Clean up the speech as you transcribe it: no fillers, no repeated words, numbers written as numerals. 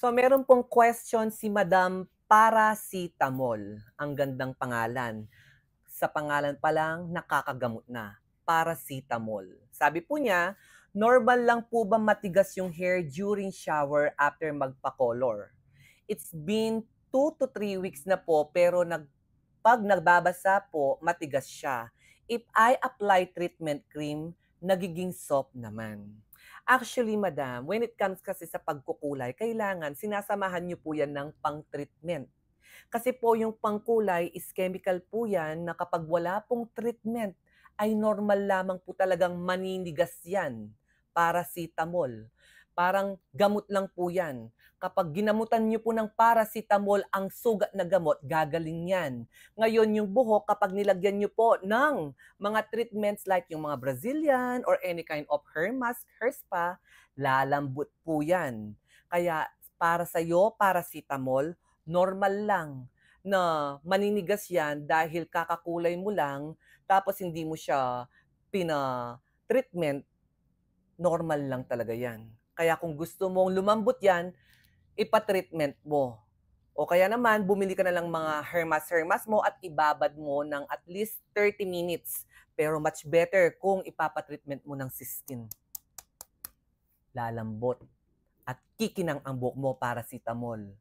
So meron pong question si Madam Paracetamol. Ang gandang pangalan. Sa pangalan pa lang, nakakagamot na. Paracetamol. Sabi po niya, normal lang po ba matigas yung hair during shower after magpa-color? It's been 2 to 3 weeks na po pero pag nagbabasa po, matigas siya. If I apply treatment cream, nagiging soft naman. Actually, madam, when it comes kasi sa pagkukulay, kailangan sinasamahan niyo po yan ng pang-treatment. Kasi po yung pangkulay is chemical po yan na kapag wala pong treatment, ay normal lamang po talagang maninigas yan. Paracetamol. Parang gamot lang po yan. Kapag ginamutan niyo po ng paracetamol ang sugat na gamot, gagaling yan. Ngayon, yung buhok, kapag nilagyan niyo po ng mga treatments like yung mga Brazilian or any kind of hair mask, hair spa, lalambot po yan. Kaya para sa'yo, paracetamol, normal lang na maninigas yan dahil kakakulay mo lang tapos hindi mo siya pina-treatment, normal lang talaga yan. Kaya kung gusto mong lumambot yan, ipa-treatment mo. O kaya naman, bumili ka na lang mga hair mask mo at ibabad mo ng at least 30 minutes. Pero much better kung ipapa-treatment mo ng 16. Lalambot at kikinang ang buhok mo, paracetamol.